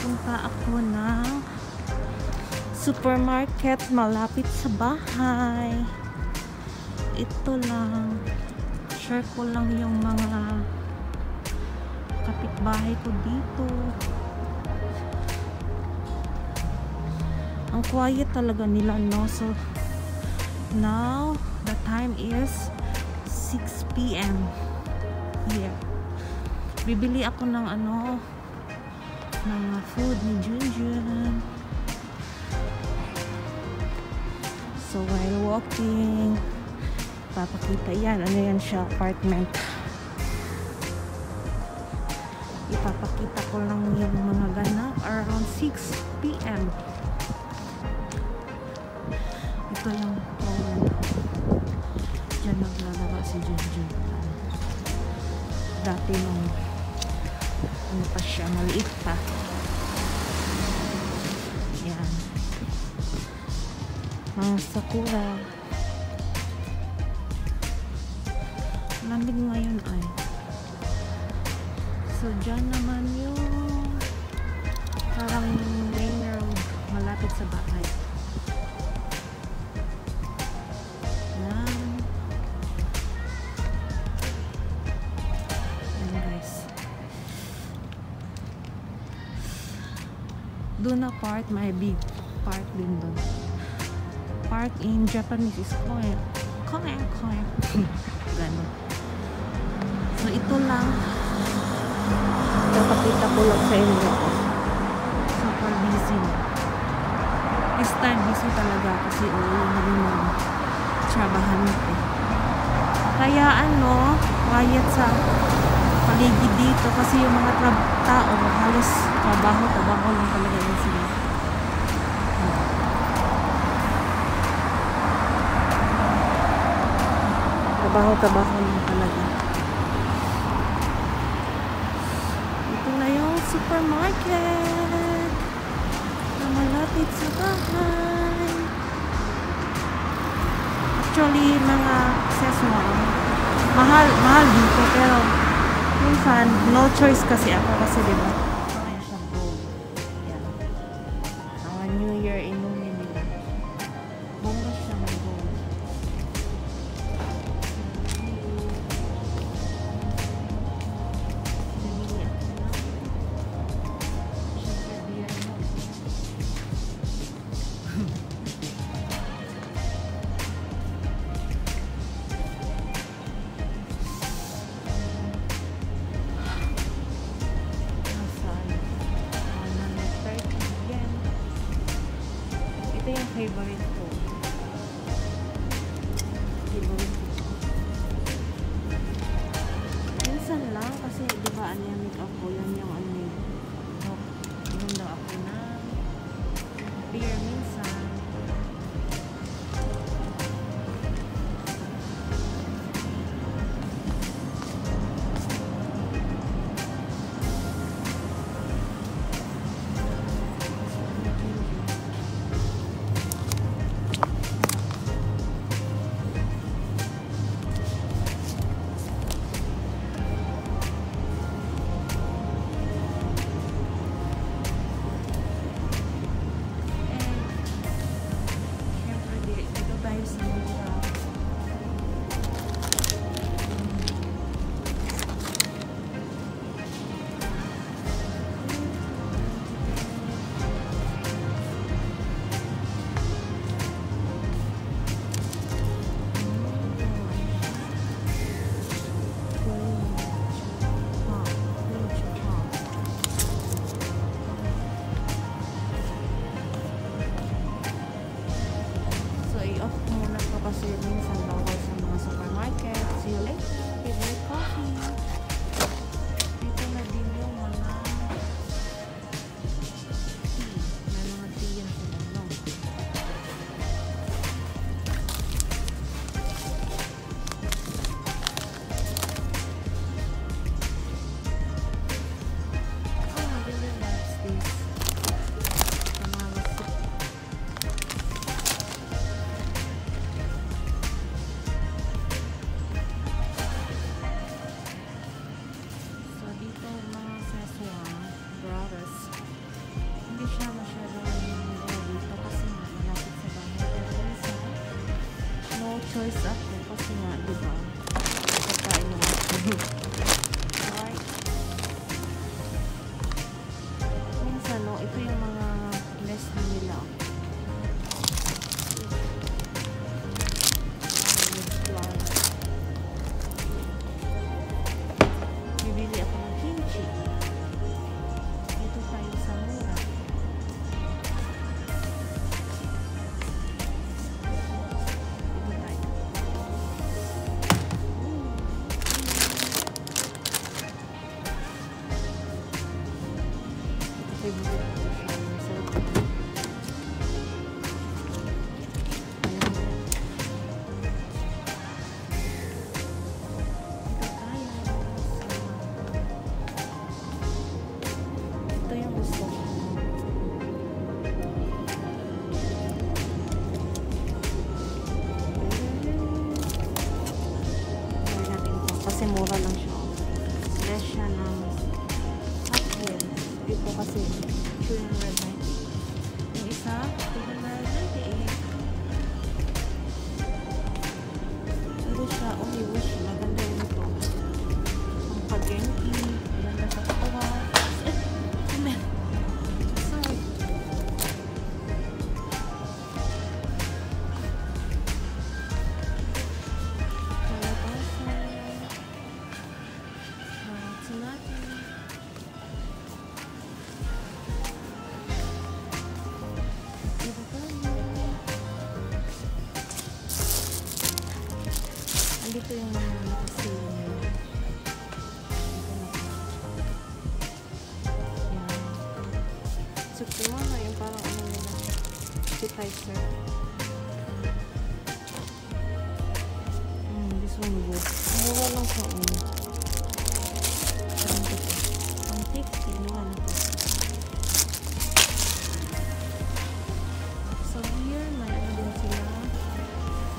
Pupunta ako ng supermarket malapit sa bahay. Ito lang. Share ko lang yung mga kapitbahay ko dito. Ang quiet talaga nila, no? So now the time is 6 PM here. Bibili ako ng mga food ni Junjun. So while walking, papakita yan. Ano yan siya? Apartment. Ipapakita ko lang yung mga ganap around 6 PM. Ito yung dyan naglalaba si Junjun. Dati nung ano pa siya, maliit pa. Yan. Mga sakura. Lamig ngayon ay. So dyan naman yung parang main road malapit sa bahay. Yan. Yan guys. Doon na part, may big park din doon. Park in Japanese is koen. Ganun. So ito lang. Kapakita ko lang sa inyo. Super busy. This time busy talaga kasi uwi na rin yung trabahan natin. Kaya quiet sa paligid dito kasi yung mga tao halos trabaho lang talaga yun sila. Trabaho lang talaga. Ito na yung supermarket na malapit sa bahay. Actually, mga accessory mahal dito, pero minsan no choice kasi ako kasi diba may siya gold. Yan. Mga New Year inumin nila. Bunga siya may gold. Ito yung favorite ko. Minsan lang kasi diba yung makeup ko yan yung ganda ako na beer minsan. siya masyadong dito kasi nga malapit sa bahay. Pero minsan, no choice ako kasi nga, di ba? Pagkain mo ako. Alright. Minsan, no, ito yung mga less na nila. Bibili ako ng kimchi. Dito tayo sa mura. Dito tayo. Favorite ko siya. Masarap. Ito yung gusto ko. Try natin ito. Kasi mura lang siya. Less siya ng hotwell. Dito kasi 290. Yung isa, 298. Pero siya, wish. Maganda yun ito. Ang pag-genki. Maganda sa katawan. Sorry. Andito yung mga nakasili nila. Yan. So, kuha na yung parang ano nila. Appetizer. This one good. Mura lang sa ulo. Ang thick, kinuha na to. So, here, may ano din sila.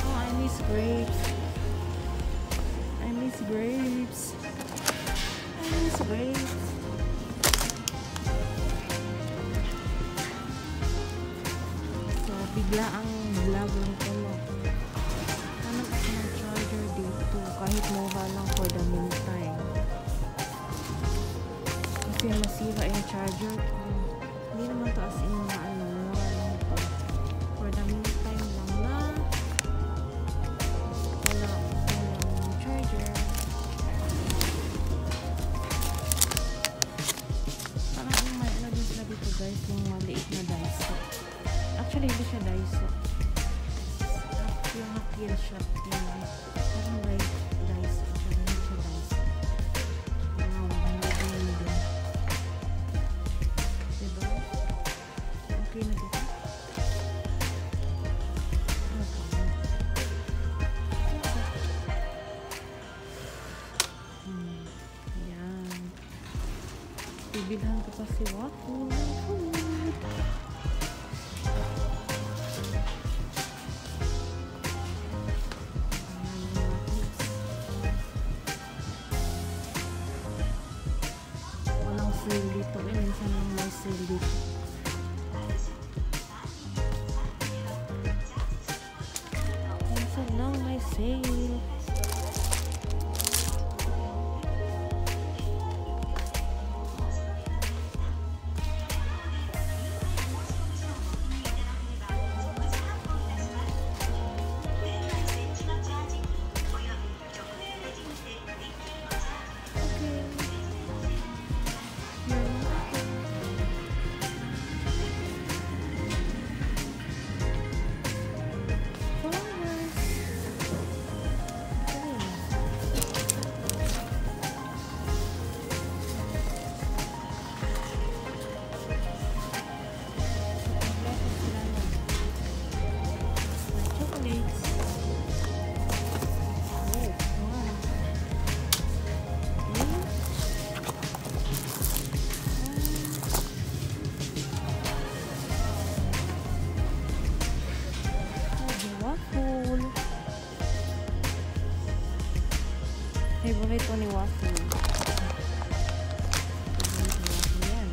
Oh, I miss grapes. I miss grapes. I miss grapes. So, bigla ang vlog lang ko. Hanap ako ng charger dito. Kahit mura lang for the meantime. Kasi masira yung charger ko. Hindi naman to as in na ano, mura lang to. For the meantime lang na walang charger. Parang yung may ano din sila dito guys, yung maliit na Daiso. Actually, hindi siya Daiso. Yung Hakil shop yun. Parang like Daiso. Hindi siya Daiso. Wow, ang ganda yun din. Diba? Okay na dito. Yan. Bibilhan ko pa si Waffle. Walang sale dito. Minsan lang may sale dito. Minsan lang may sale. Favorite ko ni Waffle. Favorite ni Waffle yan.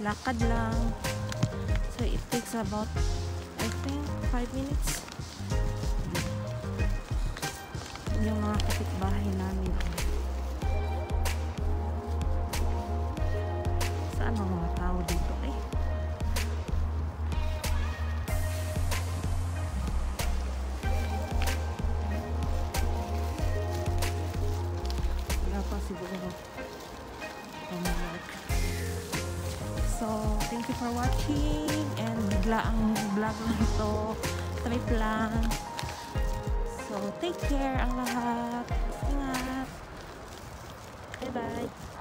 lakad lang. So it takes about, I think, 5 minutes. Yung mga kapitbahay namin. Saan ang mga tao dito eh? Wala pa siguro homework. So, thank you for watching, and bigla ang vlog na ito. Trip lang. So, take care ang lahat. Ingat. Bye-bye.